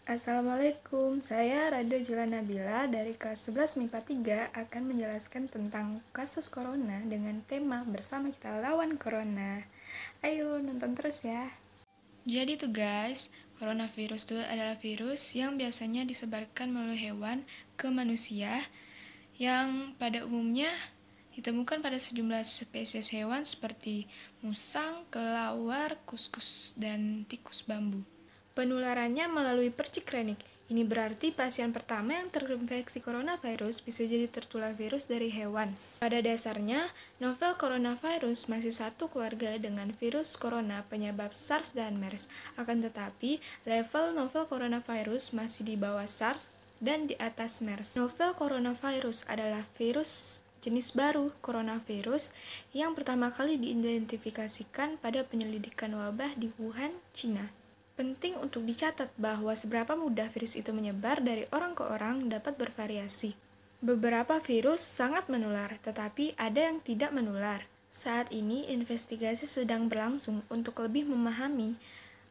Assalamualaikum, saya Rado Jila Nabila dari kelas 11 MIPA 3 akan menjelaskan tentang kasus corona dengan tema Bersama Kita Lawan Corona. Ayo nonton terus ya. Jadi tuh guys, coronavirus itu adalah virus yang biasanya disebarkan melalui hewan ke manusia yang pada umumnya ditemukan pada sejumlah spesies hewan seperti musang, kelawar, kuskus, dan tikus bambu. Penularannya melalui percik renik. Ini berarti pasien pertama yang terinfeksi coronavirus bisa jadi tertular virus dari hewan. Pada dasarnya, novel coronavirus masih satu keluarga dengan virus corona penyebab SARS dan MERS. Akan tetapi, level novel coronavirus masih di bawah SARS dan di atas MERS. Novel coronavirus adalah virus jenis baru coronavirus yang pertama kali diidentifikasikan pada penyelidikan wabah di Wuhan, Cina. Penting untuk dicatat bahwa seberapa mudah virus itu menyebar dari orang ke orang dapat bervariasi. Beberapa virus sangat menular, tetapi ada yang tidak menular. Saat ini investigasi sedang berlangsung untuk lebih memahami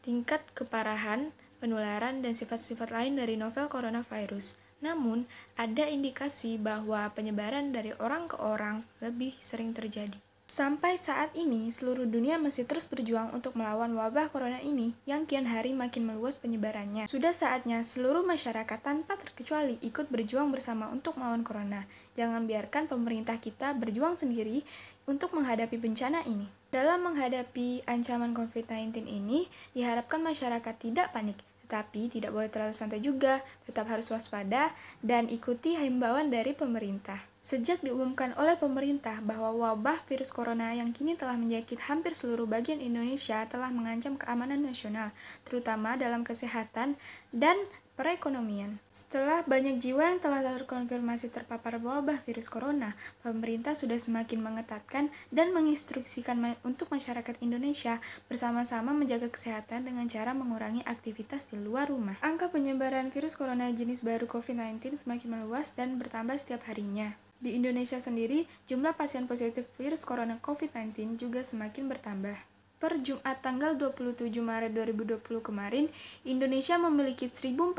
tingkat keparahan, penularan, dan sifat-sifat lain dari novel coronavirus. Namun, ada indikasi bahwa penyebaran dari orang ke orang lebih sering terjadi. Sampai saat ini, seluruh dunia masih terus berjuang untuk melawan wabah corona ini yang kian hari makin meluas penyebarannya. Sudah saatnya seluruh masyarakat tanpa terkecuali ikut berjuang bersama untuk melawan corona. Jangan biarkan pemerintah kita berjuang sendiri untuk menghadapi bencana ini. Dalam menghadapi ancaman COVID-19 ini, diharapkan masyarakat tidak panik, tetapi tidak boleh terlalu santai juga, tetap harus waspada, dan ikuti himbauan dari pemerintah. Sejak diumumkan oleh pemerintah bahwa wabah virus corona yang kini telah menjangkit hampir seluruh bagian Indonesia telah mengancam keamanan nasional, terutama dalam kesehatan dan perekonomian. Setelah banyak jiwa yang telah terkonfirmasi terpapar wabah virus corona, pemerintah sudah semakin mengetatkan dan menginstruksikan untuk masyarakat Indonesia bersama-sama menjaga kesehatan dengan cara mengurangi aktivitas di luar rumah. Angka penyebaran virus corona jenis baru COVID-19 semakin meluas dan bertambah setiap harinya. Di Indonesia sendiri, jumlah pasien positif virus corona COVID-19 juga semakin bertambah. Per Jumat tanggal 27 Maret 2020 kemarin, Indonesia memiliki 1046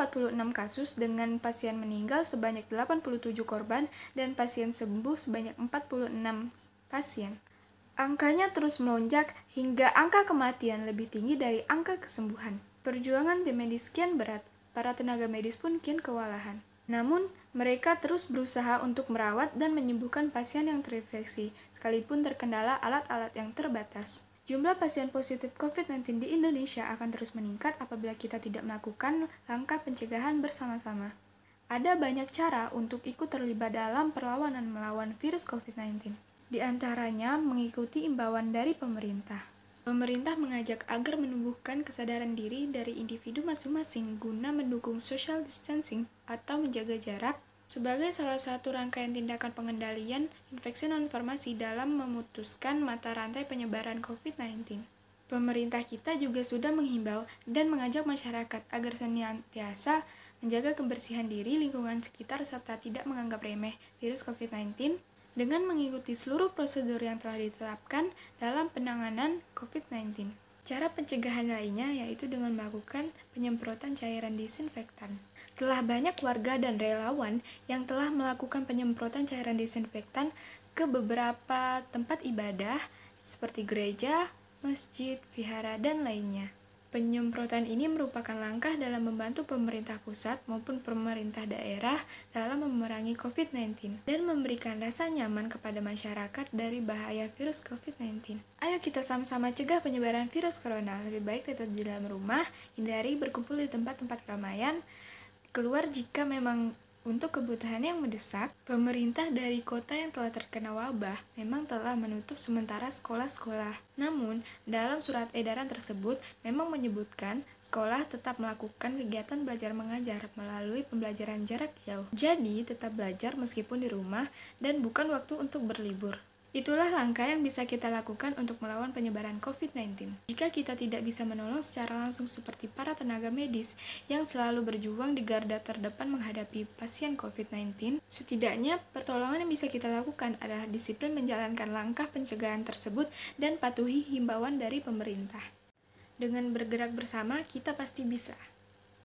kasus dengan pasien meninggal sebanyak 87 korban dan pasien sembuh sebanyak 46 pasien. Angkanya terus melonjak hingga angka kematian lebih tinggi dari angka kesembuhan. Perjuangan tim medis kian berat, para tenaga medis pun kian kewalahan. Namun, mereka terus berusaha untuk merawat dan menyembuhkan pasien yang terinfeksi, sekalipun terkendala alat-alat yang terbatas. Jumlah pasien positif COVID-19 di Indonesia akan terus meningkat apabila kita tidak melakukan langkah pencegahan bersama-sama. Ada banyak cara untuk ikut terlibat dalam perlawanan melawan virus COVID-19. Di antaranya mengikuti imbauan dari pemerintah. Pemerintah mengajak agar menumbuhkan kesadaran diri dari individu masing-masing guna mendukung social distancing atau menjaga jarak sebagai salah satu rangkaian tindakan pengendalian infeksi non-farmasi dalam memutuskan mata rantai penyebaran COVID-19. Pemerintah kita juga sudah menghimbau dan mengajak masyarakat agar senantiasa menjaga kebersihan diri, lingkungan sekitar, serta tidak menganggap remeh virus COVID-19 dengan mengikuti seluruh prosedur yang telah ditetapkan dalam penanganan COVID-19. Cara pencegahan lainnya yaitu dengan melakukan penyemprotan cairan disinfektan. Telah banyak warga dan relawan yang telah melakukan penyemprotan cairan disinfektan ke beberapa tempat ibadah seperti gereja, masjid, vihara, dan lainnya. Penyemprotan ini merupakan langkah dalam membantu pemerintah pusat maupun pemerintah daerah dalam memerangi COVID-19 dan memberikan rasa nyaman kepada masyarakat dari bahaya virus COVID-19. Ayo kita sama-sama cegah penyebaran virus corona. Lebih baik tetap di dalam rumah, hindari berkumpul di tempat-tempat keramaian, keluar jika memang untuk kebutuhan yang mendesak. Pemerintah dari kota yang telah terkena wabah memang telah menutup sementara sekolah-sekolah. Namun, dalam surat edaran tersebut memang menyebutkan sekolah tetap melakukan kegiatan belajar mengajar melalui pembelajaran jarak jauh. Jadi, tetap belajar meskipun di rumah dan bukan waktu untuk berlibur. Itulah langkah yang bisa kita lakukan untuk melawan penyebaran COVID-19. Jika kita tidak bisa menolong secara langsung seperti para tenaga medis yang selalu berjuang di garda terdepan menghadapi pasien COVID-19, setidaknya pertolongan yang bisa kita lakukan adalah disiplin menjalankan langkah pencegahan tersebut dan patuhi himbauan dari pemerintah. Dengan bergerak bersama, kita pasti bisa.